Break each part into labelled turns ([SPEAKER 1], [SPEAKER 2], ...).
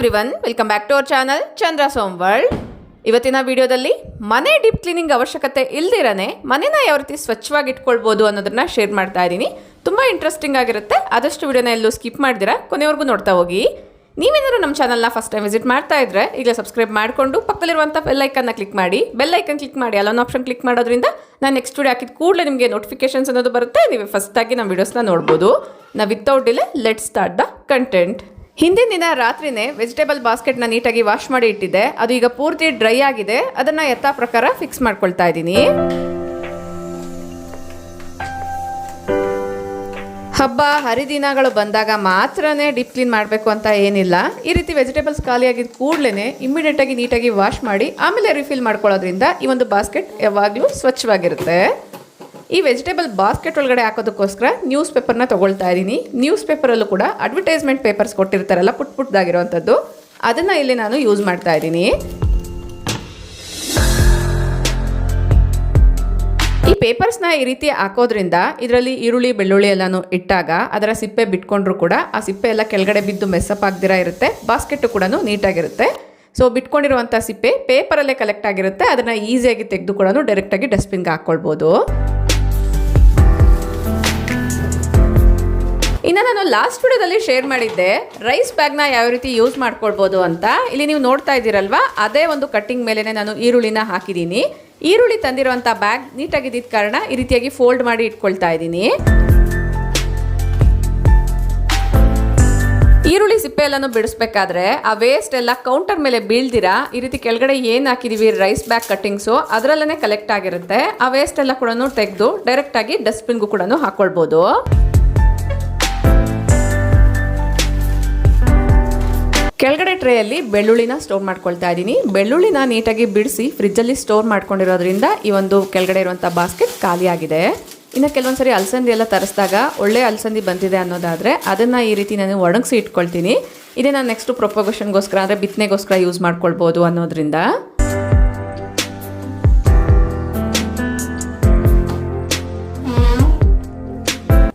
[SPEAKER 1] Everyone, welcome back to our channel Chandra's home world. ಇವತ್ತಿನ ವಿಡಿಯೋದಲ್ಲಿ ಮನೆ ಡೀಪ್ ಕ್ಲೀನಿಂಗ್ ಅವಶ್ಯಕತೆ ಇಲ್ದಿರನೆ ಮನೆನ ಯಾವ ರೀತಿ ಸ್ವಚ್ಛವಾಗಿ ಇಟ್ಕೊಳ್ಬೋದು ಅನ್ನೋದನ್ನ ಶೇರ್ ಮಾಡ್ತಾ ಇದ್ದೀನಿ. ತುಂಬ ಇಂಟ್ರೆಸ್ಟಿಂಗ್ ಆಗಿರುತ್ತೆ. ಆದಷ್ಟು ವಿಡಿಯೋನ ಎಲ್ಲೂ ಸ್ಕಿಪ್ ಮಾಡ್ದಿರಾ ಕೊನೆವರೆಗೂ ನೋಡ್ತಾ ಹೋಗಿ. ನೀವೇನಾದ್ರು ನಮ್ಮ ಚಾನಲ್ನ ಫಸ್ಟ್ ಟೈಮ್ ವಿಸಿಟ್ ಮಾಡ್ತಾ ಇದ್ರೆ ಈಗಲೇ ಸಬ್ಸ್ಕ್ರೈಬ್ ಮಾಡಿಕೊಂಡು ಪಕ್ಕದಲ್ಲಿರುವಂಥ ಬೆಲ್ ಐಕನ್ನ ಕ್ಲಿಕ್ ಮಾಡಿ. ಬೆಲ್ ಐಕನ್ ಕ್ಲಿಕ್ ಮಾಡಿ ಅಲ್ಲೊಂದು ಆಪ್ಷನ್ ಕ್ಲಿಕ್ ಮಾಡೋದ್ರಿಂದ ನಾನು ನೆಕ್ಸ್ಟ್ ವಿಡಿಯೋ ಹಾಕಿದ ಕೂಡಲೇ ನಿಮಗೆ ನೋಟಿಫಿಕೇಶನ್ಸ್ ಅನ್ನೋದು ಬರುತ್ತೆ. ನೀವು ಫಸ್ಟಾಗಿ ನಮ್ಮ ವಿಡಿಯೋಸ್ನ ನೋಡ್ಬೋದು. ನಾವು without delay let's start the content. ಹಿಂದಿನ ದಿನ ರಾತ್ರಿನೇ ವೆಜಿಟೇಬಲ್ ಬಾಸ್ಕೆಟ್ನ ನೀಟಾಗಿ ವಾಶ್ ಮಾಡಿ ಇಟ್ಟಿದ್ದೆ. ಅದು ಈಗ ಪೂರ್ತಿ ಡ್ರೈ ಆಗಿದೆ. ಅದನ್ನು ಯಥಾ ಪ್ರಕಾರ ಫಿಕ್ಸ್ ಮಾಡ್ಕೊಳ್ತಾ ಇದ್ದೀನಿ. ಹಬ್ಬ ಹರಿದಿನಗಳು ಬಂದಾಗ ಮಾತ್ರನೇ ಡೀಪ್ ಕ್ಲೀನ್ ಮಾಡಬೇಕು ಅಂತ ಏನಿಲ್ಲ. ಈ ರೀತಿ ವೆಜಿಟೇಬಲ್ಸ್ ಖಾಲಿಯಾಗಿದ್ದ ಕೂಡಲೇ ಇಮ್ಮಿಡಿಯೇಟಾಗಿ ನೀಟಾಗಿ ವಾಶ್ ಮಾಡಿ ಆಮೇಲೆ ರಿಫಿಲ್ ಮಾಡ್ಕೊಳ್ಳೋದ್ರಿಂದ ಈ ಒಂದು ಬಾಸ್ಕೆಟ್ ಯಾವಾಗಲೂ ಸ್ವಚ್ಛವಾಗಿರುತ್ತೆ. ಈ ವೆಜಿಟೇಬಲ್ ಬಾಸ್ಕೆಟ್ ಒಳಗಡೆ ಹಾಕೋದಕ್ಕೋಸ್ಕರ ನ್ಯೂಸ್ ಪೇಪರ್ನ ತೊಗೊಳ್ತಾ ಇದ್ದೀನಿ. ನ್ಯೂಸ್ ಪೇಪರಲ್ಲೂ ಕೂಡ ಅಡ್ವರ್ಟೈಸ್ಮೆಂಟ್ ಪೇಪರ್ಸ್ ಕೊಟ್ಟಿರ್ತಾರಲ್ಲ ಪುಟ್ಟದಾಗಿರೋವಂಥದ್ದು, ಅದನ್ನು ಇಲ್ಲಿ ನಾನು ಯೂಸ್ ಮಾಡ್ತಾ ಇದ್ದೀನಿ. ಈ ಪೇಪರ್ಸ್ನ ಈ ರೀತಿ ಹಾಕೋದ್ರಿಂದ ಇದರಲ್ಲಿ ಈರುಳ್ಳಿ ಬೆಳ್ಳುಳ್ಳಿ ಎಲ್ಲಾನು ಇಟ್ಟಾಗ ಅದರ ಸಿಪ್ಪೆ ಬಿಟ್ಕೊಂಡ್ರು ಕೂಡ ಆ ಸಿಪ್ಪೆ ಎಲ್ಲ ಕೆಳಗಡೆ ಬಿದ್ದು ಮೆಸ್ಸಪ್ ಆಗದಿರ ಇರುತ್ತೆ. ಬಾಸ್ಕೆಟ್ ಕೂಡ ನೀಟಾಗಿರುತ್ತೆ. ಸೊ ಬಿಟ್ಕೊಂಡಿರುವಂಥ ಸಿಪ್ಪೆ ಪೇಪರಲ್ಲೇ ಕಲೆಕ್ಟ್ ಆಗಿರುತ್ತೆ. ಅದನ್ನು ಈಸಿಯಾಗಿ ತೆಗೆದು ಕೂಡ ಡೈರೆಕ್ಟಾಗಿ ಡಸ್ಟ್ಬಿನ್ಗೆ ಹಾಕ್ಕೊಳ್ಬೋದು. ಇನ್ನು ನಾನು ಲಾಸ್ಟ್ ವಿಡಿಯೋದಲ್ಲಿ ಶೇರ್ ಮಾಡಿದ್ದೆ ರೈಸ್ ಬ್ಯಾಗ್ನ ಯಾವ ರೀತಿ ಯೂಸ್ ಮಾಡ್ಕೊಳ್ಬೋದು ಅಂತ. ಇಲ್ಲಿ ನೀವು ನೋಡ್ತಾ ಇದ್ದೀರಲ್ವಾ, ಅದೇ ಒಂದು ಕಟ್ಟಿಂಗ್ ಮೇಲೆನೆ ನಾನು ಈರುಳ್ಳಿನ ಹಾಕಿದ್ದೀನಿ. ಈರುಳ್ಳಿ ತಂದಿರುವಂಥ ಬ್ಯಾಗ್ ನೀಟಾಗಿದ್ದ ಕಾರಣ ಈ ರೀತಿಯಾಗಿ ಫೋಲ್ಡ್ ಮಾಡಿ ಇಟ್ಕೊಳ್ತಾ ಇದ್ದೀನಿ. ಈರುಳ್ಳಿ ಸಿಪ್ಪೆ ಎಲ್ಲಾನು ಬಿಡಿಸ್ಬೇಕಾದ್ರೆ ಆ ವೇಸ್ಟ್ ಎಲ್ಲ ಕೌಂಟರ್ ಮೇಲೆ ಬೀಳ್ದಿರಾ ಈ ರೀತಿ ಕೆಳಗಡೆ ಏನು ಹಾಕಿದೀವಿ ರೈಸ್ ಬ್ಯಾಗ್ ಕಟ್ಟಿಂಗ್ಸು ಅದರಲ್ಲೇ ಕಲೆಕ್ಟ್ ಆಗಿರುತ್ತೆ. ಆ ವೇಸ್ಟ್ ಎಲ್ಲ ಕೂಡ ತೆಗೆದು ಡೈರೆಕ್ಟಾಗಿ ಡಸ್ಟ್ಬಿನ್ಗೂ ಕೂಡ ಹಾಕೊಳ್ಬೋದು. ಕೆಳಗಡೆ ಟ್ರೇಯಲ್ಲಿ ಬೆಳ್ಳುಳ್ಳಿನ ಸ್ಟೋರ್ ಮಾಡ್ಕೊಳ್ತಾ ಇದ್ದೀನಿ. ಬೆಳ್ಳುಳ್ಳಿನ ನೀಟಾಗಿ ಬಿಡಿಸಿ ಫ್ರಿಜ್ಜಲ್ಲಿ ಸ್ಟೋರ್ ಮಾಡ್ಕೊಂಡಿರೋದ್ರಿಂದ ಈ ಒಂದು ಕೆಳಗಡೆ ಇರುವಂಥ ಬಾಸ್ಕೆಟ್ ಖಾಲಿಯಾಗಿದೆ. ಇನ್ನು ಕೆಲವೊಂದ್ಸರಿ ಅಲಸಂದಿ ಎಲ್ಲ ತರಿಸಿದಾಗ ಒಳ್ಳೆ ಅಲಸಂದಿ ಬಂದಿದೆ ಅನ್ನೋದಾದರೆ ಅದನ್ನು ಈ ರೀತಿ ನಾನು ಒಣಗಿಸಿ ಇಟ್ಕೊಳ್ತೀನಿ. ಇದೇ ನಾನು ನೆಕ್ಸ್ಟ್ ಪ್ರೊಪಗೇಷನ್ಗೋಸ್ಕರ ಅಂದರೆ ಬಿತ್ತನೆಗೋಸ್ಕರ ಯೂಸ್ ಮಾಡ್ಕೊಳ್ಬೋದು ಅನ್ನೋದ್ರಿಂದ.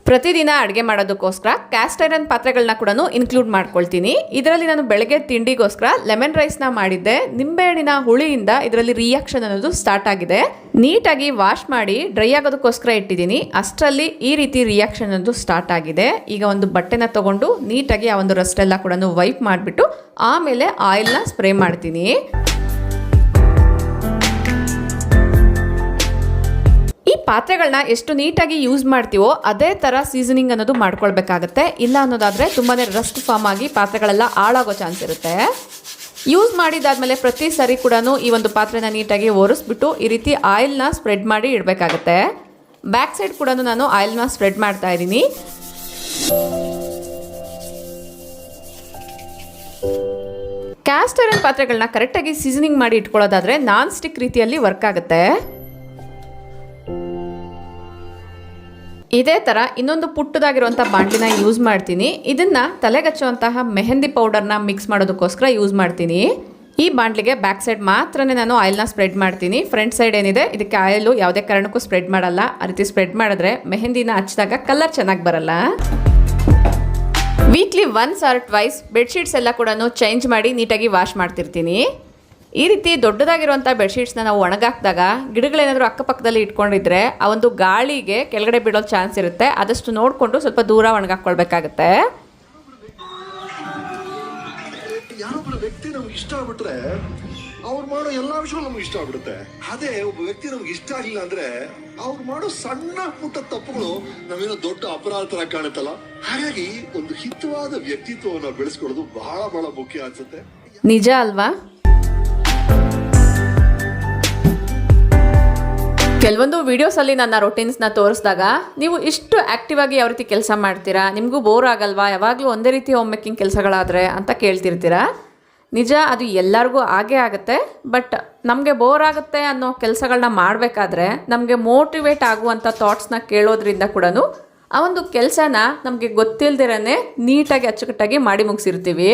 [SPEAKER 1] ಪ್ರತಿದಿನ ಅಡುಗೆ ಮಾಡೋದಕ್ಕೋಸ್ಕರ ಕ್ಯಾಸ್ಟ್ ಐರನ್ ಪಾತ್ರೆಗಳನ್ನ ಕೂಡ ಇನ್ಕ್ಲೂಡ್ ಮಾಡ್ಕೊಳ್ತೀನಿ. ಇದರಲ್ಲಿ ನಾನು ಬೆಳಗ್ಗೆ ತಿಂಡಿಗೋಸ್ಕರ ಲೆಮನ್ ರೈಸ್ನ ಮಾಡಿದ್ದೆ. ನಿಂಬೆಹಣ್ಣಿನ ಹುಳಿಯಿಂದ ಇದರಲ್ಲಿ ರಿಯಾಕ್ಷನ್ ಅನ್ನೋದು ಸ್ಟಾರ್ಟ್ ಆಗಿದೆ. ನೀಟಾಗಿ ವಾಶ್ ಮಾಡಿ ಡ್ರೈ ಆಗೋದಕ್ಕೋಸ್ಕರ ಇಟ್ಟಿದ್ದೀನಿ. ಅಷ್ಟರಲ್ಲಿ ಈ ರೀತಿ ರಿಯಾಕ್ಷನ್ ಅನ್ನೋದು ಸ್ಟಾರ್ಟ್ ಆಗಿದೆ. ಈಗ ಒಂದು ಬಟ್ಟೆನ ತಗೊಂಡು ನೀಟಾಗಿ ಆ ಒಂದು ರಸ್ಟ್ ಎಲ್ಲ ಕೂಡ ವೈಪ್ ಮಾಡಿಬಿಟ್ಟು ಆಮೇಲೆ ಆಯಿಲ್ನ ಸ್ಪ್ರೇ ಮಾಡ್ತೀನಿ. ಪಾತ್ರೆಗಳನ್ನ ಎಷ್ಟು ನೀಟಾಗಿ ಯೂಸ್ ಮಾಡ್ತೀವೋ ಅದೇ ಥರ ಸೀಸನಿಂಗ್ ಅನ್ನೋದು ಮಾಡ್ಕೊಳ್ಬೇಕಾಗತ್ತೆ. ಇಲ್ಲ ಅನ್ನೋದಾದರೆ ತುಂಬಾ ರಸ್ಟ್ ಫಾರ್ಮ್ ಆಗಿ ಪಾತ್ರೆಗಳೆಲ್ಲ ಹಾಳಾಗೋ ಚಾನ್ಸ್ ಇರುತ್ತೆ. ಯೂಸ್ ಮಾಡಿದಾದ್ಮೇಲೆ ಪ್ರತಿ ಸರಿ ಕೂಡ ಈ ಒಂದು ಪಾತ್ರೆನ ನೀಟಾಗಿ ಒರೆಸ್ಬಿಟ್ಟು ಈ ರೀತಿ ಆಯಿಲ್ನ ಸ್ಪ್ರೆಡ್ ಮಾಡಿ ಇಡಬೇಕಾಗತ್ತೆ. ಬ್ಯಾಕ್ ಸೈಡ್ ಕೂಡ ನಾನು ಆಯಿಲ್ನ ಸ್ಪ್ರೆಡ್ ಮಾಡ್ತಾ ಇದ್ದೀನಿ. ಕ್ಯಾಸ್ಟ್ ಐರನ್ ಪಾತ್ರೆಗಳನ್ನ ಕರೆಕ್ಟಾಗಿ ಸೀಸನಿಂಗ್ ಮಾಡಿ ಇಟ್ಕೊಳ್ಳೋದಾದರೆ ನಾನ್ ಸ್ಟಿಕ್ ರೀತಿಯಲ್ಲಿ ವರ್ಕ್ ಆಗುತ್ತೆ. ಇದೇ ಥರ ಇನ್ನೊಂದು ಪುಟ್ಟದಾಗಿರುವಂಥ ಬಾಂಡ್ಲಿನ ಯೂಸ್ ಮಾಡ್ತೀನಿ. ಇದನ್ನು ತಲೆಗಚ್ಚುವಂತಹ ಮೆಹಂದಿ ಪೌಡರ್ನ ಮಿಕ್ಸ್ ಮಾಡೋದಕ್ಕೋಸ್ಕರ ಯೂಸ್ ಮಾಡ್ತೀನಿ. ಈ ಬಾಂಡ್ಲಿಗೆ ಬ್ಯಾಕ್ ಸೈಡ್ ಮಾತ್ರನೇ ನಾನು ಆಯಿಲ್ನ ಸ್ಪ್ರೆಡ್ ಮಾಡ್ತೀನಿ. ಫ್ರಂಟ್ ಸೈಡ್ ಏನಿದೆ ಇದಕ್ಕೆ ಆಯಿಲು ಯಾವುದೇ ಕಾರಣಕ್ಕೂ ಸ್ಪ್ರೆಡ್ ಮಾಡಲ್ಲ. ಆ ರೀತಿ ಸ್ಪ್ರೆಡ್ ಮಾಡಿದ್ರೆ ಮೆಹಂದಿನ ಹಚ್ಚಿದಾಗ ಕಲರ್ ಚೆನ್ನಾಗಿ ಬರಲ್ಲ. Weekly once or twice bedsheets ಎಲ್ಲ ಕೂಡ ಚೇಂಜ್ ಮಾಡಿ ನೀಟಾಗಿ ವಾಶ್ ಮಾಡ್ತಿರ್ತೀನಿ. ಈ ರೀತಿ ದೊಡ್ಡದಾಗಿರುವಂಥ ಬೆಡ್ಶೀಟ್ಸ್ನ ನಾವು ಒಣಗಾಕಿದಾಗ ಗಿಡಗಳೇನಾದರೂ ಅಕ್ಕಪಕ್ಕದಲ್ಲಿ ಇಟ್ಕೊಂಡಿದ್ರೆ ಆ ಒಂದು ಗಾಳಿಗೆ ಕೆಳಗಡೆ ಬಿಡೋ ಚಾನ್ಸ್ ಇರುತ್ತೆ. ಆದಷ್ಟು ನೋಡಿಕೊಂಡು ಸ್ವಲ್ಪ ದೂರ ಒಣಗಾಕೊಳ್ಬೇಕಾಗತ್ತೆ.
[SPEAKER 2] ಯಾರೊಬ್ಬರ ವ್ಯಕ್ತಿ ನಮ್ಗೆ ಇಷ್ಟ ಆಗ್ಬಿಟ್ರೆ ಅವ್ರು ಮಾಡೋ ಎಲ್ಲಾ ವಿಷಯ ನಮ್ಗೆ ಇಷ್ಟ ಆಗ್ಬಿಡುತ್ತೆ. ಅದೇ ಒಬ್ಬ ವ್ಯಕ್ತಿ ನಮ್ಗೆ ಇಷ್ಟ ಆಗಿಲ್ಲ ಅಂದ್ರೆ ಅವ್ರು ಮಾಡೋ ಸಣ್ಣ ಪುಟ್ಟ ತಪ್ಪುಗಳು ನಮ್ಮೇನೋ ದೊಡ್ಡ ಅಪರಾಧ ತರ ಕಾಣುತ್ತಲ್ಲ. ಹಾಗಾಗಿ ಒಂದು ಹಿತವಾದ ವ್ಯಕ್ತಿತ್ವವನ್ನು ಬೆಳೆಸ್ಕೊಳ್ಳೋದು ಬಹಳ ಬಹಳ ಮುಖ್ಯ ಅನ್ಸುತ್ತೆ.
[SPEAKER 1] ನಿಜ ಅಲ್ವಾ? ಕೆಲವೊಂದು ವಿಡಿಯೋಸಲ್ಲಿ ನನ್ನ ರೊಟೀನ್ಸ್ನ ತೋರಿಸಿದಾಗ ನೀವು ಇಷ್ಟು ಆ್ಯಕ್ಟಿವ್ ಆಗಿ ಯಾವ ರೀತಿ ಕೆಲಸ ಮಾಡ್ತೀರಾ, ನಿಮಗೂ ಬೋರ್ ಆಗಲ್ವಾ, ಯಾವಾಗಲೂ ಒಂದೇ ರೀತಿ ಹೋಮ್ ಮೇಕಿಂಗ್ ಕೆಲಸಗಳಾದರೆ ಅಂತ ಕೇಳ್ತಿರ್ತೀರಾ. ನಿಜ, ಅದು ಎಲ್ಲರಿಗೂ ಆಗೇ ಆಗುತ್ತೆ. ಬಟ್ ನಮಗೆ ಬೋರ್ ಆಗುತ್ತೆ ಅನ್ನೋ ಕೆಲಸಗಳನ್ನ ಮಾಡಬೇಕಾದ್ರೆ ನಮಗೆ ಮೋಟಿವೇಟ್ ಆಗುವಂಥ ಥಾಟ್ಸ್ನ ಕೇಳೋದ್ರಿಂದ ಕೂಡ ಆ ಒಂದು ಕೆಲಸನ ನಮಗೆ ಗೊತ್ತಿಲ್ದಿರೇ ನೀಟಾಗಿ ಅಚ್ಚುಕಟ್ಟಾಗಿ ಮಾಡಿ ಮುಗಿಸಿರ್ತೀವಿ.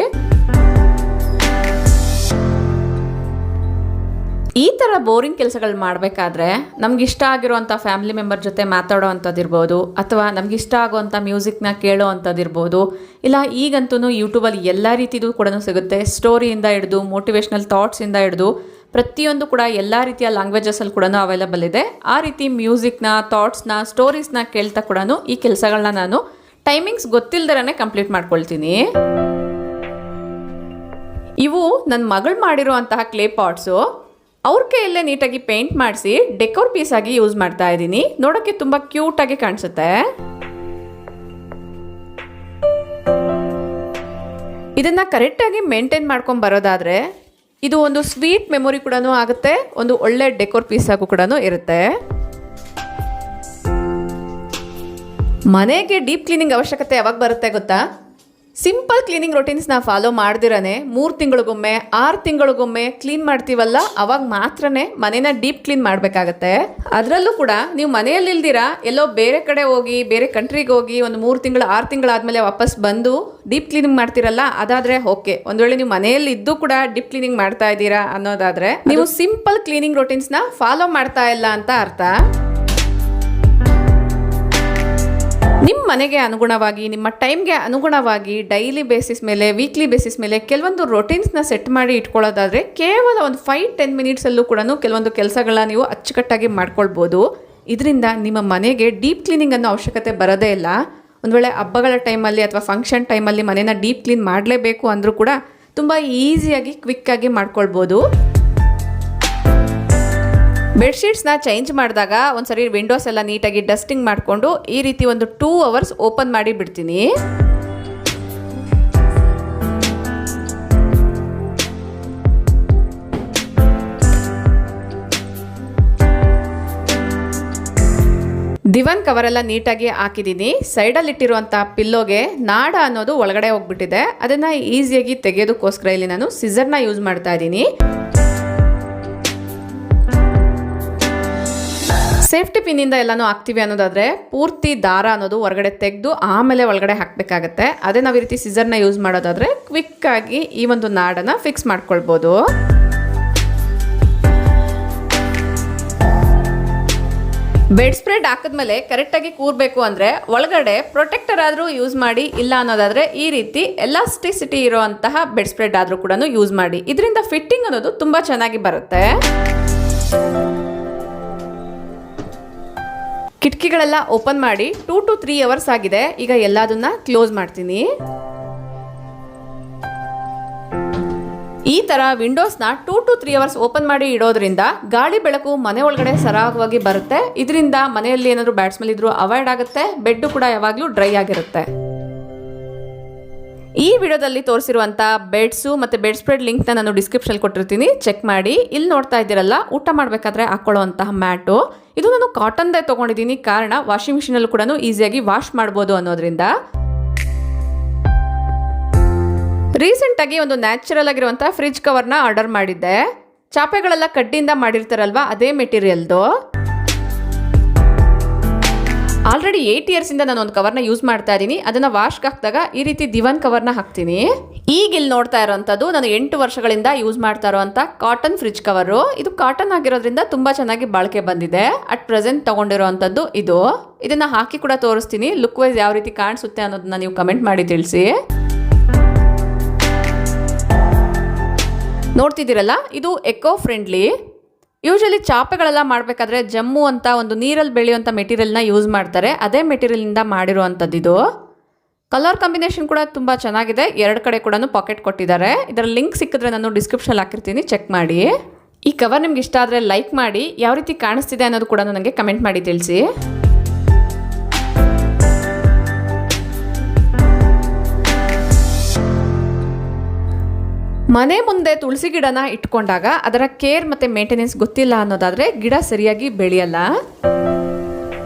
[SPEAKER 1] ಈ ಥರ ಬೋರಿಂಗ್ ಕೆಲಸಗಳು ಮಾಡಬೇಕಾದ್ರೆ ನಮ್ಗೆ ಇಷ್ಟ ಆಗಿರೋವಂಥ ಫ್ಯಾಮಿಲಿ ಮೆಂಬರ್ ಜೊತೆ ಮಾತಾಡೋ ಅಂಥದ್ದಿರ್ಬೋದು, ಅಥವಾ ನಮ್ಗೆ ಇಷ್ಟ ಆಗೋವಂಥ ಮ್ಯೂಸಿಕ್ನ ಕೇಳೋ ಅಂಥದ್ದಿರ್ಬೋದು, ಇಲ್ಲ ಈಗಂತೂ ಯೂಟ್ಯೂಬಲ್ಲಿ ಎಲ್ಲ ರೀತಿಯದು ಕೂಡ ಸಿಗುತ್ತೆ. ಸ್ಟೋರಿಯಿಂದ ಹಿಡಿದು ಮೋಟಿವೇಶ್ನಲ್ ಥಾಟ್ಸಿಂದ ಹಿಡಿದು ಪ್ರತಿಯೊಂದು ಕೂಡ ಎಲ್ಲ ರೀತಿಯ ಲ್ಯಾಂಗ್ವೇಜಸಲ್ಲಿ ಕೂಡ ಅವೈಲಬಲ್ ಇದೆ. ಆ ರೀತಿ ಮ್ಯೂಸಿಕ್ನ, ಥಾಟ್ಸ್ನ, ಸ್ಟೋರೀಸ್ನ ಕೇಳ್ತಾ ಕೂಡ ಈ ಕೆಲಸಗಳನ್ನ ನಾನು ಟೈಮಿಂಗ್ಸ್ ಗೊತ್ತಿಲ್ದರೇ ಕಂಪ್ಲೀಟ್ ಮಾಡ್ಕೊಳ್ತೀನಿ. ಇವು ನನ್ನ ಮಗಳು ಮಾಡಿರುವಂತಹ ಕ್ಲೇ ಪಾಟ್ಸು. ಅವ್ರ ಕೈಯಲ್ಲೇ ನೀಟಾಗಿ ಪೇಂಟ್ ಮಾಡಿಸಿ ಡೆಕೋರ್ ಪೀಸ್ ಆಗಿ ಯೂಸ್ ಮಾಡ್ತಾ ಇದ್ದೀನಿ. ನೋಡೋಕ್ಕೆ ತುಂಬ ಕ್ಯೂಟಾಗಿ ಕಾಣಿಸುತ್ತೆ. ಇದನ್ನು ಕರೆಕ್ಟಾಗಿ ಮೇಂಟೈನ್ ಮಾಡ್ಕೊಂಡು ಬರೋದಾದರೆ ಇದು ಒಂದು ಸ್ವೀಟ್ ಮೆಮೊರಿ ಕೂಡ ಆಗುತ್ತೆ, ಒಂದು ಒಳ್ಳೆ ಡೆಕೋರ್ ಪೀಸ್ ಆಗು ಕೂಡ ಇರುತ್ತೆ. ಮನೆಗೆ ಡೀಪ್ ಕ್ಲೀನಿಂಗ್ ಅವಶ್ಯಕತೆ ಯಾವಾಗ ಬರುತ್ತೆ ಗೊತ್ತಾ? ಸಿಂಪಲ್ ಕ್ಲೀನಿಂಗ್ ರೊಟೀನ್ಸ್ನ ಫಾಲೋ ಮಾಡ್ದಿರೇ 3 ತಿಂಗಳಿಗೊಮ್ಮೆ 6 ತಿಂಗಳಿಗೊಮ್ಮೆ ಕ್ಲೀನ್ ಮಾಡ್ತೀವಲ್ಲ, ಅವಾಗ ಮಾತ್ರನೇ ಮನೇನ ಡೀಪ್ ಕ್ಲೀನ್ ಮಾಡಬೇಕಾಗತ್ತೆ. ಅದರಲ್ಲೂ ಕೂಡ ನೀವು ಮನೆಯಲ್ಲಿಲ್ದಿರ ಎಲ್ಲೋ ಬೇರೆ ಕಡೆ ಹೋಗಿ, ಬೇರೆ ಕಂಟ್ರಿಗೆ ಹೋಗಿ ಒಂದು 3 ತಿಂಗಳು 6 ತಿಂಗಳಾದಮೇಲೆ ವಾಪಸ್ ಬಂದು ಡೀಪ್ ಕ್ಲೀನಿಂಗ್ ಮಾಡ್ತಿರಲ್ಲ, ಅದಾದರೆ ಓಕೆ. ಒಂದು ವೇಳೆ ನೀವು ಮನೆಯಲ್ಲಿ ಇದ್ದು ಕೂಡ ಡೀಪ್ ಕ್ಲೀನಿಂಗ್ ಮಾಡ್ತಾ ಇದ್ದೀರಾ ಅನ್ನೋದಾದರೆ ನೀವು ಸಿಂಪಲ್ ಕ್ಲೀನಿಂಗ್ ರೊಟೀನ್ಸ್ನ ಫಾಲೋ ಮಾಡ್ತಾ ಇಲ್ಲ ಅಂತ ಅರ್ಥ. ನಿಮ್ಮ ಮನೆಗೆ ಅನುಗುಣವಾಗಿ, ನಿಮ್ಮ ಟೈಮ್ಗೆ ಅನುಗುಣವಾಗಿ ಡೈಲಿ ಬೇಸಿಸ್ ಮೇಲೆ, ವೀಕ್ಲಿ ಬೇಸಿಸ್ ಮೇಲೆ ಕೆಲವೊಂದು ರೊಟೀನ್ಸ್ನ ಸೆಟ್ ಮಾಡಿ ಇಟ್ಕೊಳ್ಳೋದಾದರೆ ಕೇವಲ ಒಂದು 5-10 ಮಿನಿಟ್ಸಲ್ಲೂ ಕೂಡ ಕೆಲವೊಂದು ಕೆಲಸಗಳನ್ನ ನೀವು ಅಚ್ಚುಕಟ್ಟಾಗಿ ಮಾಡ್ಕೊಳ್ಬೋದು. ಇದರಿಂದ ನಿಮ್ಮ ಮನೆಗೆ ಡೀಪ್ ಕ್ಲೀನಿಂಗ್ ಅನ್ನೋ ಅವಶ್ಯಕತೆ ಬರೋದೇ ಇಲ್ಲ. ಒಂದು ವೇಳೆ ಹಬ್ಬಗಳ ಟೈಮಲ್ಲಿ ಅಥವಾ ಫಂಕ್ಷನ್ ಟೈಮಲ್ಲಿ ಮನೇನ ಡೀಪ್ ಕ್ಲೀನ್ ಮಾಡಲೇಬೇಕು ಅಂದರೂ ಕೂಡ ತುಂಬ ಈಸಿಯಾಗಿ ಕ್ವಿಕ್ಕಾಗಿ ಮಾಡ್ಕೊಳ್ಬೋದು. ಬೆಡ್ಶೀಟ್ಸ್ನ ಚೇಂಜ್ ಮಾಡಿದಾಗ ಒಂದ್ಸರಿ ವಿಂಡೋಸ್ ಎಲ್ಲ ನೀಟಾಗಿ ಡಸ್ಟಿಂಗ್ ಮಾಡಿಕೊಂಡು ಈ ರೀತಿ ಒಂದು 2 ಅವರ್ಸ್ ಓಪನ್ ಮಾಡಿ ಬಿಡ್ತೀನಿ. ದಿವಾನ್ ಕವರ್ ಎಲ್ಲ ನೀಟಾಗಿ ಹಾಕಿದ್ದೀನಿ. ಸೈಡಲ್ಲಿಟ್ಟಿರುವಂಥ ಪಿಲ್ಲೋಗೆ ನಾಡ ಅನ್ನೋದು ಒಳಗಡೆ ಹೋಗ್ಬಿಟ್ಟಿದೆ. ಅದನ್ನು ಈಸಿಯಾಗಿ ತೆಗೆಯೋದಕ್ಕೋಸ್ಕರ ಇಲ್ಲಿ ನಾನು ಸಿಸರ್ನ ಯೂಸ್ ಮಾಡ್ತಾ ಇದ್ದೀನಿ. ಸೇಫ್ಟಿ ಪಿನ್ನಿಂದ ಎಲ್ಲನೂ ಹಾಕ್ತೀವಿ ಅನ್ನೋದಾದರೆ ಪೂರ್ತಿ ದಾರ ಅನ್ನೋದು ಹೊರಗಡೆ ತೆಗೆದು ಆಮೇಲೆ ಒಳಗಡೆ ಹಾಕಬೇಕಾಗತ್ತೆ. ಅದೇ ನಾವು ಈ ರೀತಿ ಸಿಸರ್ನ ಯೂಸ್ ಮಾಡೋದಾದರೆ ಕ್ವಿಕ್ಕಾಗಿ ಈ ಒಂದು ನಾಡನ್ನು ಫಿಕ್ಸ್ ಮಾಡ್ಕೊಳ್ಬೋದು. ಬೆಡ್ ಸ್ಪ್ರೆಡ್ ಹಾಕಿದ್ಮೇಲೆ ಕರೆಕ್ಟಾಗಿ ಕೂರಬೇಕು ಅಂದರೆ ಒಳಗಡೆ ಪ್ರೊಟೆಕ್ಟರ್ ಆದರೂ ಯೂಸ್ ಮಾಡಿ, ಇಲ್ಲ ಅನ್ನೋದಾದರೆ ಈ ರೀತಿ ಎಲಾಸ್ಟಿಸಿಟಿ ಇರೋವಂತಹ ಬೆಡ್ ಸ್ಪ್ರೆಡ್ ಆದರೂ ಕೂಡ ಯೂಸ್ ಮಾಡಿ. ಇದರಿಂದ ಫಿಟ್ಟಿಂಗ್ ಅನ್ನೋದು ತುಂಬ ಚೆನ್ನಾಗಿ ಬರುತ್ತೆ. ಕಿಟಕಿಗಳೆಲ್ಲ ಓಪನ್ ಮಾಡಿ 2 to 3 ಅವರ್ಸ್ ಆಗಿದೆ. ಈಗ ಎಲ್ಲದನ್ನ ಕ್ಲೋಸ್ ಮಾಡ್ತೀನಿ. ಈ ಥರ ವಿಂಡೋಸ್ನ 2 to 3 ಅವರ್ಸ್ ಓಪನ್ ಮಾಡಿ ಇಡೋದ್ರಿಂದ ಗಾಳಿ ಬೆಳಕು ಮನೆ ಒಳಗಡೆ ಸರಾಗವಾಗಿ ಬರುತ್ತೆ. ಇದರಿಂದ ಮನೆಯಲ್ಲಿ ಏನಾದರೂ ಬ್ಯಾಡ್ ಸ್ಮೆಲ್ ಇದ್ರೂ ಅವಾಯ್ಡ್ ಆಗುತ್ತೆ. ಬೆಡ್ ಕೂಡ ಯಾವಾಗಲೂ ಡ್ರೈ ಆಗಿರುತ್ತೆ. ಈ ವಿಡಿಯೋದಲ್ಲಿ ತೋರಿಸಿರುವಂಥ ಬೆಡ್ಸು ಮತ್ತು ಬೆಡ್ ಸ್ಪ್ರೆಡ್ ಲಿಂಕ್ನ ನಾನು ಡಿಸ್ಕ್ರಿಪ್ಷನ್ ಕೊಟ್ಟಿರ್ತೀನಿ, ಚೆಕ್ ಮಾಡಿ. ಇಲ್ಲಿ ನೋಡ್ತಾ ಇದ್ದೀರಲ್ಲ, ಊಟ ಮಾಡಬೇಕಾದ್ರೆ ಹಾಕ್ಕೊಳ್ಳುವಂತಹ ಮ್ಯಾಟು, ಇದು ನಾನು ಕಾಟನ್ದೇ ತೊಗೊಂಡಿದ್ದೀನಿ. ಕಾರಣ ವಾಷಿಂಗ್ ಮಿಷಿನಲ್ಲೂ ಕೂಡ ಈಸಿಯಾಗಿ ವಾಶ್ ಮಾಡ್ಬೋದು ಅನ್ನೋದ್ರಿಂದ. ರೀಸೆಂಟಾಗಿ ಒಂದು ನ್ಯಾಚುರಲ್ ಆಗಿರುವಂಥ ಫ್ರಿಜ್ ಕವರ್ನ ಆರ್ಡರ್ ಮಾಡಿದ್ದೆ. ಚಾಪೆಗಳೆಲ್ಲ ಕಡ್ಡಿಯಿಂದ ಮಾಡಿರ್ತಾರಲ್ವ, ಅದೇ ಮೆಟೀರಿಯಲ್ದು. ಆಲ್ರೆಡಿ 8 ಇಯರ್ಸಿಂದ ನಾನು ಒಂದು ಕವರ್ನ ಯೂಸ್ ಮಾಡ್ತಾ ಇದ್ದೀನಿ. ಅದನ್ನು ವಾಶ್ಗೆ ಹಾಕಿದಾಗ ಈ ರೀತಿ ದಿವಾನ್ ಕವರ್ನ ಹಾಕ್ತೀನಿ. ಈಗ ಇಲ್ಲಿ ನೋಡ್ತಾ ಇರೋವಂಥದ್ದು ನಾನು 8 ವರ್ಷಗಳಿಂದ ಯೂಸ್ ಮಾಡ್ತಾ ಇರೋವಂಥ ಕಾಟನ್ ಫ್ರಿಜ್ ಕವರು. ಇದು ಕಾಟನ್ ಆಗಿರೋದ್ರಿಂದ ತುಂಬ ಚೆನ್ನಾಗಿ ಬಾಳಿಕೆ ಬಂದಿದೆ. ಅಟ್ ಪ್ರೆಸೆಂಟ್ ತೊಗೊಂಡಿರೋವಂಥದ್ದು ಇದು. ಇದನ್ನು ಹಾಕಿ ಕೂಡ ತೋರಿಸ್ತೀನಿ. ಲುಕ್ ವೈಸ್ ಯಾವ ರೀತಿ ಕಾಣಿಸುತ್ತೆ ಅನ್ನೋದನ್ನ ನೀವು ಕಮೆಂಟ್ ಮಾಡಿ ತಿಳಿಸಿ. ನೋಡ್ತಿದ್ದೀರಲ್ಲ, ಇದು ಎಕೋ ಫ್ರೆಂಡ್ಲಿ. ಯೂಶಲಿ ಚಾಪೆಗಳೆಲ್ಲ ಮಾಡಬೇಕಾದ್ರೆ ಜಮ್ಮು ಅಂತ ಒಂದು ನೀರಲ್ಲಿ ಬೆಳೆಯುವಂಥ ಮೆಟೀರಿಯಲ್ನ ಯೂಸ್ ಮಾಡ್ತಾರೆ. ಅದೇ ಮೆಟೀರಿಯಲಿಂದ ಮಾಡಿರುವಂಥದ್ದು ಇದು. ಕಲರ್ ಕಾಂಬಿನೇಷನ್ ಕೂಡ ತುಂಬ ಚೆನ್ನಾಗಿದೆ. 2 ಕಡೆ ಕೂಡ ಪಾಕೆಟ್ ಕೊಟ್ಟಿದ್ದಾರೆ. ಇದರ ಲಿಂಕ್ ಸಿಕ್ಕಿದ್ರೆ ನಾನು ಡಿಸ್ಕ್ರಿಪ್ಷನ್ ಹಾಕಿರ್ತೀನಿ, ಚೆಕ್ ಮಾಡಿ. ಈ ಕವರ್ ನಿಮ್ಗೆ ಇಷ್ಟ ಆದರೆ ಲೈಕ್ ಮಾಡಿ. ಯಾವ ರೀತಿ ಕಾಣಿಸ್ತಿದೆ ಅನ್ನೋದು ಕೂಡ ನನಗೆ ಕಮೆಂಟ್ ಮಾಡಿ ತಿಳಿಸಿ. ಮನೆ ಮುಂದೆ ತುಳಸಿ ಗಿಡನ ಇಟ್ಕೊಂಡಾಗ ಅದರ ಕೇರ್ ಮತ್ತು ಮೇಂಟೆನೆನ್ಸ್ ಗೊತ್ತಿಲ್ಲ ಅನ್ನೋದಾದರೆ ಗಿಡ ಸರಿಯಾಗಿ ಬೆಳೆಯಲ್ಲ.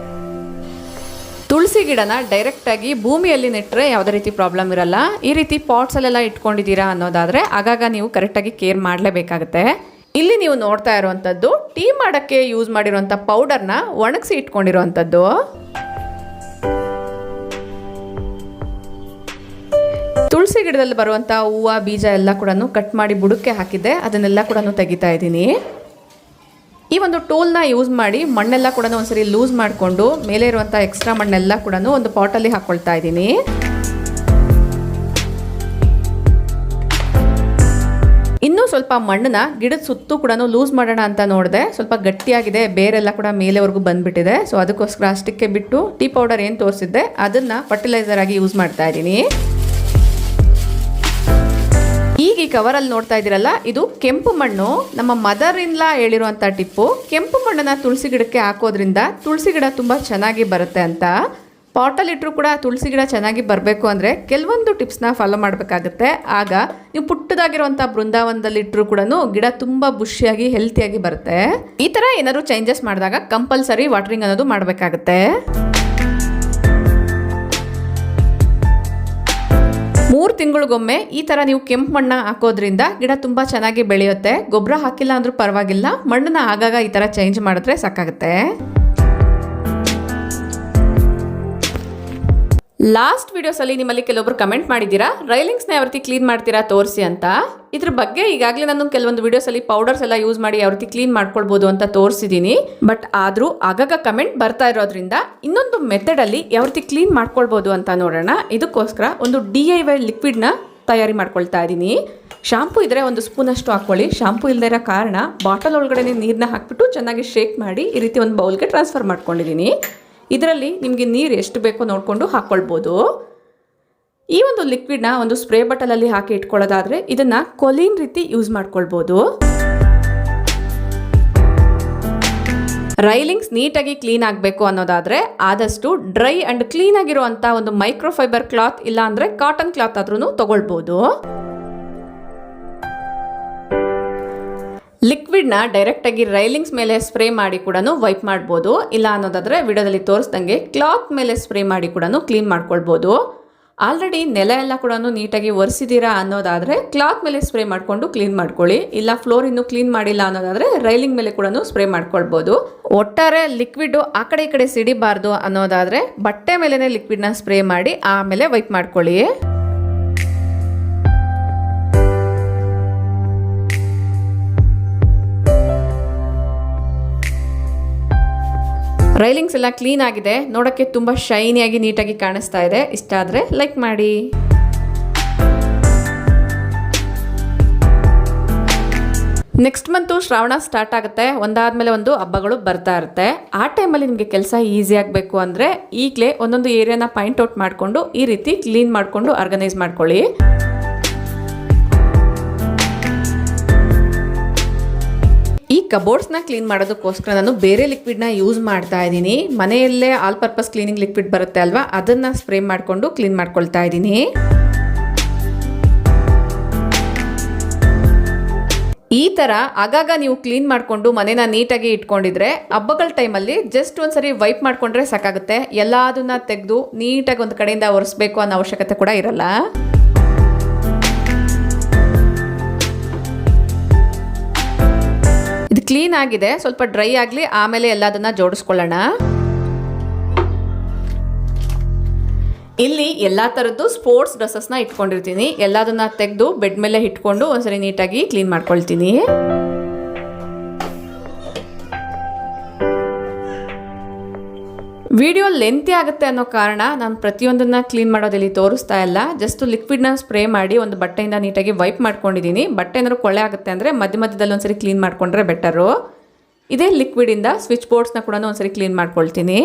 [SPEAKER 1] ತುಳಸಿ ಗಿಡನ ಡೈರೆಕ್ಟಾಗಿ ಭೂಮಿಯಲ್ಲಿ ನೆಟ್ಟರೆ ಯಾವುದೇ ರೀತಿ ಪ್ರಾಬ್ಲಮ್ ಇರಲ್ಲ. ಈ ರೀತಿ ಪಾಟ್ಸಲ್ಲೆಲ್ಲ ಇಟ್ಕೊಂಡಿದ್ದೀರಾ ಅನ್ನೋದಾದರೆ ಆಗಾಗ ನೀವು ಕರೆಕ್ಟಾಗಿ ಕೇರ್ ಮಾಡಲೇಬೇಕಾಗುತ್ತೆ. ಇಲ್ಲಿ ನೀವು ನೋಡ್ತಾ ಇರುವಂಥದ್ದು ಟೀ ಮಾಡೋಕ್ಕೆ ಯೂಸ್ ಮಾಡಿರುವಂಥ ಪೌಡರ್ನ ಒಣಗಿಸಿ ಇಟ್ಕೊಂಡಿರುವಂಥದ್ದು. ತುಳಸಿ ಗಿಡದಲ್ಲಿ ಬರುವಂಥ ಹೂವು ಬೀಜ ಎಲ್ಲ ಕೂಡ ಕಟ್ ಮಾಡಿ ಬುಡಕ್ಕೆ ಹಾಕಿದ್ದೆ. ಅದನ್ನೆಲ್ಲ ಕೂಡ ತೆಗಿತಾ ಇದ್ದೀನಿ. ಈ ಒಂದು ಟೂಲ್ನ ಯೂಸ್ ಮಾಡಿ ಮಣ್ಣೆಲ್ಲ ಕೂಡ ಒಂದ್ಸರಿ ಲೂಸ್ ಮಾಡಿಕೊಂಡು ಮೇಲೆ ಇರುವಂಥ ಎಕ್ಸ್ಟ್ರಾ ಮಣ್ಣೆಲ್ಲ ಕೂಡ ಒಂದು ಪಾಟಲ್ಲಿ ಹಾಕ್ಕೊಳ್ತಾ ಇದ್ದೀನಿ. ಇನ್ನೂ ಸ್ವಲ್ಪ ಮಣ್ಣನ್ನ ಗಿಡದ ಸುತ್ತೂ ಕೂಡ ಲೂಸ್ ಮಾಡೋಣ ಅಂತ ನೋಡಿದೆ. ಸ್ವಲ್ಪ ಗಟ್ಟಿಯಾಗಿದೆ, ಬೇರೆಲ್ಲ ಕೂಡ ಮೇಲೆವರೆಗೂ ಬಂದ್ಬಿಟ್ಟಿದೆ. ಸೊ ಅದಕ್ಕೋಸ್ಕರ ಅಷ್ಟಕ್ಕೆ ಬಿಟ್ಟು ಟೀ ಪೌಡರ್ ಏನು ತೋರಿಸಿದ್ದೆ ಅದನ್ನ ಫರ್ಟಿಲೈಸರ್ ಆಗಿ ಯೂಸ್ ಮಾಡ್ತಾ ಇದ್ದೀನಿ. ಈಗ ಈ ಕವರಲ್ಲಿ ನೋಡ್ತಾ ಇದ್ದೀರಲ್ಲ, ಇದು ಕೆಂಪು ಮಣ್ಣು. ನಮ್ಮ ಮದರ್ ಇನ್ ಲಾ ಹೇಳಿರುವಂಥ ಟಿಪ್ಪು, ಕೆಂಪು ಮಣ್ಣನ್ನ ತುಳಸಿ ಗಿಡಕ್ಕೆ ಹಾಕೋದ್ರಿಂದ ತುಳಸಿ ಗಿಡ ತುಂಬ ಚೆನ್ನಾಗಿ ಬರುತ್ತೆ ಅಂತ. ಪಾಟಲ್ಲಿ ಇಟ್ಟರು ಕೂಡ ತುಳಸಿ ಗಿಡ ಚೆನ್ನಾಗಿ ಬರಬೇಕು ಅಂದರೆ ಕೆಲವೊಂದು ಟಿಪ್ಸ್ನ ಫಾಲೋ ಮಾಡಬೇಕಾಗುತ್ತೆ. ಆಗ ನೀವು ಪುಟ್ಟದಾಗಿರುವಂಥ ಬೃಂದಾವನದಲ್ಲಿ ಇಟ್ಟರು ಕೂಡ ಗಿಡ ತುಂಬ ಬುಷಿಯಾಗಿ ಹೆಲ್ತಿಯಾಗಿ ಬರುತ್ತೆ. ಈ ಥರ ಏನಾದರೂ ಚೇಂಜಸ್ ಮಾಡಿದಾಗ ಕಂಪಲ್ಸರಿ ವಾಟರಿಂಗ್ ಅನ್ನೋದು ಮಾಡಬೇಕಾಗುತ್ತೆ. 3 ತಿಂಗಳಿಗೊಮ್ಮೆ ಈ ಥರ ನೀವು ಕೆಂಪು ಮಣ್ಣ ಹಾಕೋದ್ರಿಂದ ಗಿಡ ತುಂಬ ಚೆನ್ನಾಗಿ ಬೆಳೆಯುತ್ತೆ. ಗೊಬ್ಬರ ಹಾಕಿಲ್ಲ ಅಂದ್ರೂ ಪರವಾಗಿಲ್ಲ, ಮಣ್ಣನ್ನ ಆಗಾಗ ಈ ಥರ ಚೇಂಜ್ ಮಾಡಿದ್ರೆ ಸಾಕಾಗುತ್ತೆ. ಲಾಸ್ಟ್ ವಿಡಿಯೋಸಲ್ಲಿ ನಿಮ್ಮಲ್ಲಿ ಕೆಲವೊಬ್ರು ಕಮೆಂಟ್ ಮಾಡಿದ್ದೀರಾ, ರೈಲಿಂಗ್ಸ್ನ ಯಾವ ರೀತಿ ಕ್ಲೀನ್ ಮಾಡ್ತೀರಾ ತೋರಿಸಿ ಅಂತ. ಇದ್ರ ಬಗ್ಗೆ ಈಗಾಗಲೇ ನಾನು ಕೆಲವೊಂದು ವಿಡಿಯೋಸಲ್ಲಿ ಪೌಡರ್ಸ್ ಎಲ್ಲ ಯೂಸ್ ಮಾಡಿ ಯಾವ ರೀತಿ ಕ್ಲೀನ್ ಮಾಡ್ಕೊಳ್ಬೋದು ಅಂತ ತೋರಿಸಿದ್ದೀನಿ. ಬಟ್ ಆದರೂ ಆಗಾಗ ಕಮೆಂಟ್ ಬರ್ತಾ ಇರೋದ್ರಿಂದ ಇನ್ನೊಂದು ಮೆಥಡಲ್ಲಿ ಯಾವ ರೀತಿ ಕ್ಲೀನ್ ಮಾಡ್ಕೊಳ್ಬೋದು ಅಂತ ನೋಡೋಣ. ಇದಕ್ಕೋಸ್ಕರ ಒಂದು DIY ಲಿಕ್ವಿಡ್ನ ತಯಾರಿ ಮಾಡ್ಕೊಳ್ತಾ ಇದ್ದೀನಿ. ಶಾಂಪೂ ಇದ್ರೆ 1 ಸ್ಪೂನಷ್ಟು ಹಾಕ್ಕೊಳ್ಳಿ. ಶಾಂಪೂ ಇಲ್ಲದೆ ಇರೋ ಕಾರಣ ಬಾಟಲ್ ಒಳಗಡೆ ನೀರನ್ನ ಹಾಕ್ಬಿಟ್ಟು ಚೆನ್ನಾಗಿ ಶೇಕ್ ಮಾಡಿ ಈ ರೀತಿ ಒಂದು ಬೌಲ್ಗೆ ಟ್ರಾನ್ಸ್ಫರ್ ಮಾಡ್ಕೊಂಡಿದ್ದೀನಿ. ಇದರಲ್ಲಿ ನಿಮಗೆ ನೀರು ಎಷ್ಟು ಬೇಕೋ ನೋಡಿಕೊಂಡು ಹಾಕ್ಕೊಳ್ಬೋದು. ಈ ಒಂದು ಲಿಕ್ವಿಡ್ನ ಒಂದು ಸ್ಪ್ರೇ ಬಾಟಲಲ್ಲಿ ಹಾಕಿ ಇಟ್ಕೊಳ್ಳೋದಾದರೆ ಇದನ್ನು ಕೊಲೀನ್ ರೀತಿ ಯೂಸ್ ಮಾಡ್ಕೊಳ್ಬೋದು. ರೈಲಿಂಗ್ಸ್ ನೀಟಾಗಿ ಕ್ಲೀನ್ ಆಗಬೇಕು ಅನ್ನೋದಾದರೆ ಆದಷ್ಟು ಡ್ರೈ ಆ್ಯಂಡ್ ಕ್ಲೀನ್ ಆಗಿರುವಂಥ ಒಂದು ಮೈಕ್ರೋಫೈಬರ್ ಕ್ಲಾತ್ ಇಲ್ಲ ಅಂದರೆ ಕಾಟನ್ ಕ್ಲಾತ್ ಆದ್ರೂ ತಗೊಳ್ಬೋದು. ಲಿಕ್ವಿಡ್ನ ಡೈರೆಕ್ಟಾಗಿ ರೈಲಿಂಗ್ಸ್ ಮೇಲೆ ಸ್ಪ್ರೇ ಮಾಡಿ ಕೂಡ ವೈಪ್ ಮಾಡ್ಬೋದು. ಇಲ್ಲ ಅನ್ನೋದಾದರೆ ವಿಡಿಯೋದಲ್ಲಿ ತೋರಿಸ್ದಂಗೆ ಕ್ಲಾತ್ ಮೇಲೆ ಸ್ಪ್ರೇ ಮಾಡಿ ಕೂಡ ಕ್ಲೀನ್ ಮಾಡ್ಕೊಳ್ಬೋದು. ಆಲ್ರೆಡಿ ನೆಲ ಎಲ್ಲ ಕೂಡ ನೀಟಾಗಿ ಒರೆಸಿದ್ದೀರಾ ಅನ್ನೋದಾದರೆ ಕ್ಲಾತ್ ಮೇಲೆ ಸ್ಪ್ರೇ ಮಾಡಿಕೊಂಡು ಕ್ಲೀನ್ ಮಾಡ್ಕೊಳ್ಳಿ. ಇಲ್ಲ ಫ್ಲೋರ್ ಇನ್ನೂ ಕ್ಲೀನ್ ಮಾಡಿಲ್ಲ ಅನ್ನೋದಾದರೆ ರೈಲಿಂಗ್ ಮೇಲೆ ಕೂಡ ಸ್ಪ್ರೇ ಮಾಡ್ಕೊಳ್ಬೋದು. ಒಟ್ಟಾರೆ ಲಿಕ್ವಿಡ್ ಆ ಕಡೆ ಈ ಕಡೆ ಸಿಡಿಬಾರ್ದು ಅನ್ನೋದಾದರೆ ಬಟ್ಟೆ ಮೇಲೇ ಲಿಕ್ವಿಡ್ನ ಸ್ಪ್ರೇ ಮಾಡಿ ಆಮೇಲೆ ವೈಪ್ ಮಾಡ್ಕೊಳ್ಳಿ. ರೈಲಿಂಗ್ಸ್ ಎಲ್ಲ ಕ್ಲೀನ್ ಆಗಿದೆ, ನೋಡೋಕ್ಕೆ ತುಂಬ ಶೈನಿಯಾಗಿ ನೀಟಾಗಿ ಕಾಣಿಸ್ತಾ ಇದೆ. ಇಷ್ಟ ಆದರೆ ಲೈಕ್ ಮಾಡಿ. ನೆಕ್ಸ್ಟ್ ಮಂತು ಶ್ರಾವಣ ಸ್ಟಾರ್ಟ್ ಆಗುತ್ತೆ, ಒಂದಾದ್ಮೇಲೆ ಒಂದು ಹಬ್ಬಗಳು ಬರ್ತಾ ಇರುತ್ತೆ. ಆ ಟೈಮಲ್ಲಿ ನಿಮಗೆ ಕೆಲಸ ಈಸಿ ಆಗಬೇಕು ಅಂದರೆ ಈಗಲೇ ಒಂದೊಂದು ಏರಿಯಾನ ಪಾಯಿಂಟ್ ಔಟ್ ಮಾಡಿಕೊಂಡು ಈ ರೀತಿ ಕ್ಲೀನ್ ಮಾಡಿಕೊಂಡು ಆರ್ಗನೈಸ್ ಮಾಡ್ಕೊಳ್ಳಿ. ಈ ಕಬೋರ್ಡ್ಸ್ನ ಕ್ಲೀನ್ ಮಾಡೋದಕ್ಕೋಸ್ಕರ ನಾನು ಬೇರೆ ಲಿಕ್ವಿಡ್ನ ಯೂಸ್ ಮಾಡ್ತಾ ಇದ್ದೀನಿ. ಮನೆಯಲ್ಲೇ ಆಲ್ ಪರ್ಪಸ್ ಕ್ಲೀನಿಂಗ್ ಲಿಕ್ವಿಡ್ ಬರುತ್ತೆ ಅಲ್ವಾ, ಅದನ್ನು ಸ್ಪ್ರೇ ಮಾಡಿಕೊಂಡು ಕ್ಲೀನ್ ಮಾಡ್ಕೊಳ್ತಾ ಇದ್ದೀನಿ. ಈ ಥರ ಆಗಾಗ ನೀವು ಕ್ಲೀನ್ ಮಾಡಿಕೊಂಡು ಮನೇನ ನೀಟಾಗಿ ಇಟ್ಕೊಂಡಿದ್ರೆ ಹಬ್ಬಗಳ ಟೈಮಲ್ಲಿ ಜಸ್ಟ್ ಒಂದ್ಸರಿ ವೈಪ್ ಮಾಡಿಕೊಂಡ್ರೆ ಸಾಕಾಗುತ್ತೆ. ಎಲ್ಲದನ್ನ ತೆಗೆದು ನೀಟಾಗಿ ಒಂದು ಕಡೆಯಿಂದ ಒರೆಸ್ಬೇಕು ಅನ್ನೋ ಅವಶ್ಯಕತೆ ಕೂಡ ಇರಲ್ಲ. ಇದು ಕ್ಲೀನ್ ಆಗಿದೆ, ಸ್ವಲ್ಪ ಡ್ರೈ ಆಗಲಿ, ಆಮೇಲೆ ಎಲ್ಲದನ್ನ ಜೋಡಿಸ್ಕೊಳ್ಳೋಣ. ಇಲ್ಲಿ ಎಲ್ಲ ಥರದ್ದು ಸ್ಪೋರ್ಟ್ಸ್ ಡ್ರೆಸ್ಸಸ್ನ ಇಟ್ಕೊಂಡಿರ್ತೀನಿ. ಎಲ್ಲದನ್ನ ತೆಗೆದು ಬೆಡ್ ಮೇಲೆ ಇಟ್ಕೊಂಡು ಒಂದ್ಸರಿ ನೀಟಾಗಿ ಕ್ಲೀನ್ ಮಾಡ್ಕೊಳ್ತೀನಿ. ವಿಡಿಯೋ ಲೆಂತಿ ಆಗುತ್ತೆ ಅನ್ನೋ ಕಾರಣ ನಾನು ಪ್ರತಿಯೊಂದನ್ನ ಕ್ಲೀನ್ ಮಾಡೋದಿಲ್ಲಿ ತೋರಿಸ್ತಾ ಇಲ್ಲ. ಜಸ್ಟ್ ಲಿಕ್ವಿಡ್ನ ಸ್ಪ್ರೇ ಮಾಡಿ ಒಂದು ಬಟ್ಟೆಯಿಂದ ನೀಟಾಗಿ ವೈಪ್ ಮಾಡ್ಕೊಂಡಿದ್ದೀನಿ. ಬಟ್ಟೆ ಏನಾದ್ರು ಕೊಳೆ ಆಗುತ್ತೆ ಅಂದರೆ ಮಧ್ಯ ಮಧ್ಯದಲ್ಲಿ ಒಂದ್ಸರಿ ಕ್ಲೀನ್ ಮಾಡ್ಕೊಂಡ್ರೆ ಬೆಟರು. ಇದೇ ಲಿಕ್ವಿಡಿಂದ ಸ್ವಿಚ್ ಬೋರ್ಡ್ಸ್ನ ಕೂಡ ಒಂದ್ಸರಿ ಕ್ಲೀನ್ ಮಾಡ್ಕೊಳ್ತೀನಿ.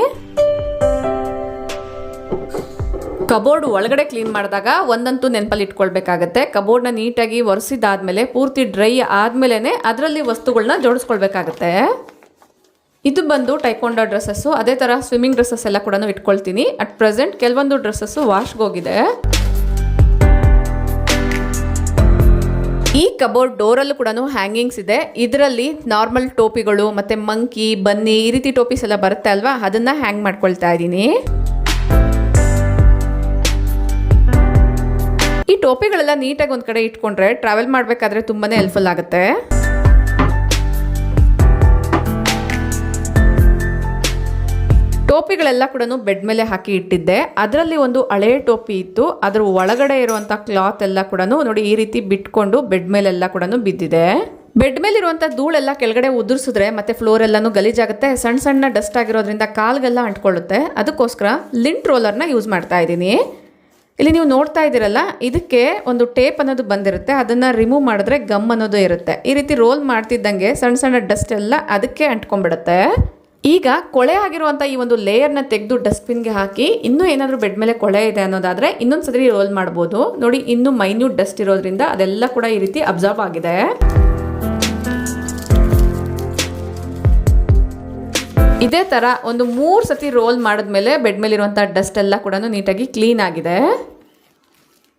[SPEAKER 1] ಕಬೋರ್ಡ್ ಒಳಗಡೆ ಕ್ಲೀನ್ ಮಾಡಿದಾಗ ಒಂದಂತೂ ನೆನಪಲ್ಲಿ ಇಟ್ಕೊಳ್ಬೇಕಾಗತ್ತೆ. ಕಬೋರ್ಡ್ನ ನೀಟಾಗಿ ಒರೆಸಿದಾದ್ಮೇಲೆ ಪೂರ್ತಿ ಡ್ರೈ ಆದ್ಮೇಲೆ ಅದರಲ್ಲಿ ವಸ್ತುಗಳನ್ನ ಜೋಡಿಸ್ಕೊಳ್ಬೇಕಾಗತ್ತೆ. ಇದು ಬಂದು ಟೈಕೊಂಡೋ ಡ್ರೆಸ್ಸಸ್ಸು, ಅದೇ ಥರ ಸ್ವಿಮ್ಮಿಂಗ್ ಡ್ರೆಸ್ಸಸ್ ಎಲ್ಲ ಕೂಡ ಇಟ್ಕೊಳ್ತೀನಿ. ಅಟ್ ಪ್ರೆಸೆಂಟ್ ಕೆಲವೊಂದು ಡ್ರೆಸ್ಸಸ್ಸು ವಾಶ್ಗೆ ಹೋಗಿದೆ. ಈ ಕಬೋರ್ಡ್ ಡೋರಲ್ಲೂ ಕೂಡ ಹ್ಯಾಂಗಿಂಗ್ಸ್ ಇದೆ. ಇದರಲ್ಲಿ ನಾರ್ಮಲ್ ಟೋಪಿಗಳು ಮತ್ತು ಮಂಕಿ, ಬನ್ನಿ ಈ ರೀತಿ ಟೋಪೀಸ್ ಎಲ್ಲ ಬರುತ್ತೆ ಅಲ್ವಾ, ಅದನ್ನು ಹ್ಯಾಂಗ್ ಮಾಡ್ಕೊಳ್ತಾ ಇದ್ದೀನಿ. ಈ ಟೋಪಿಗಳೆಲ್ಲ ನೀಟಾಗಿ ಒಂದು ಕಡೆ ಇಟ್ಕೊಂಡ್ರೆ ಟ್ರಾವೆಲ್ ಮಾಡಬೇಕಾದ್ರೆ ತುಂಬಾ ಹೆಲ್ಪ್ಫುಲ್ ಆಗುತ್ತೆ. ಟೋಪಿಗಳೆಲ್ಲ ಕೂಡ ಬೆಡ್ ಮೇಲೆ ಹಾಕಿ ಇಟ್ಟಿದ್ದೆ. ಅದರಲ್ಲಿ ಒಂದು ಹಳೆ ಟೋಪಿ ಇತ್ತು, ಅದರ ಒಳಗಡೆ ಇರುವಂಥ ಕ್ಲಾತ್ ಎಲ್ಲ ಕೂಡ ನೋಡಿ ಈ ರೀತಿ ಬಿಟ್ಕೊಂಡು ಬೆಡ್ ಮೇಲೆಲ್ಲ ಕೂಡ ಬಿದ್ದಿದೆ. ಬೆಡ್ ಮೇಲಿರುವಂಥ ಧೂಳೆಲ್ಲ ಕೆಳಗಡೆ ಉದುರಿಸಿದ್ರೆ ಮತ್ತು ಫ್ಲೋರೆಲ್ಲನೂ ಗಲೀಜಾಗುತ್ತೆ, ಸಣ್ಣ ಸಣ್ಣ ಡಸ್ಟ್ ಆಗಿರೋದ್ರಿಂದ ಕಾಲ್ಗೆಲ್ಲ ಅಂಟ್ಕೊಳ್ಳುತ್ತೆ. ಅದಕ್ಕೋಸ್ಕರ ಲಿಂಟ್ ರೋಲರ್ನ ಯೂಸ್ ಮಾಡ್ತಾ ಇದ್ದೀನಿ. ಇಲ್ಲಿ ನೀವು ನೋಡ್ತಾ ಇದ್ದೀರಲ್ಲ, ಇದಕ್ಕೆ ಒಂದು ಟೇಪ್ ಅನ್ನೋದು ಬಂದಿರುತ್ತೆ, ಅದನ್ನು ರಿಮೂವ್ ಮಾಡಿದ್ರೆ ಗಮ್ ಅನ್ನೋದು ಇರುತ್ತೆ. ಈ ರೀತಿ ರೋಲ್ ಮಾಡ್ತಿದ್ದಂಗೆ ಸಣ್ಣ ಸಣ್ಣ ಡಸ್ಟ್ ಎಲ್ಲ ಅದಕ್ಕೆ ಅಂಟ್ಕೊಂಡ್ಬಿಡುತ್ತೆ. ಈಗ ಕೊಳೆ ಆಗಿರುವಂಥ ಈ ಒಂದು ಲೇಯರ್ನ ತೆಗೆದು ಡಸ್ಟ್ಬಿನ್ಗೆ ಹಾಕಿ, ಇನ್ನೂ ಏನಾದರೂ ಬೆಡ್ ಮೇಲೆ ಕೊಳೆ ಇದೆ ಅನ್ನೋದಾದರೆ ಇನ್ನೊಂದು ಸರಿ ರೋಲ್ ಮಾಡ್ಬೋದು. ನೋಡಿ, ಇನ್ನೂ ಮೈನ್ಯೂಟ್ ಡಸ್ಟ್ ಇರೋದ್ರಿಂದ ಅದೆಲ್ಲ ಕೂಡ ಈ ರೀತಿ ಅಬ್ಸಾರ್ಬ್ ಆಗಿದೆ. ಇದೇ ಥರ ಒಂದು 3 ಸತಿ ರೋಲ್ ಮಾಡಿದ್ಮೇಲೆ ಬೆಡ್ ಮೇಲಿರುವಂಥ ಡಸ್ಟ್ ಎಲ್ಲ ಕೂಡ ನೀಟಾಗಿ ಕ್ಲೀನ್ ಆಗಿದೆ.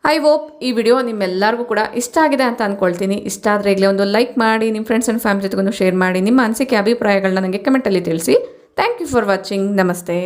[SPEAKER 1] ಐ ಹೋಪ್ ಈ ವಿಡಿಯೋ ನಿಮ್ಮೆಲ್ಲರಿಗೂ ಕೂಡ ಇಷ್ಟ ಆಗಿದೆ ಅಂತ ಅಂದ್ಕೊಳ್ತೀನಿ. ಇಷ್ಟ ಆದರೆ ಈಗಲೇ ಒಂದು ಲೈಕ್ ಮಾಡಿ, ನಿಮ್ಮ ಫ್ರೆಂಡ್ಸ್ ಆ್ಯಂಡ್ ಫ್ಯಾಮಿಲಿ ಜೊತೆಗೂ ಶೇರ್ ಮಾಡಿ. ನಿಮ್ಮ ಅನಿಸಿಕೆ ಅಭಿಪ್ರಾಯಗಳನ್ನ ನನಗೆ ಕಮೆಂಟಲ್ಲಿ ತಿಳಿಸಿ. Thank you for watching. ನಮಸ್ತೆ.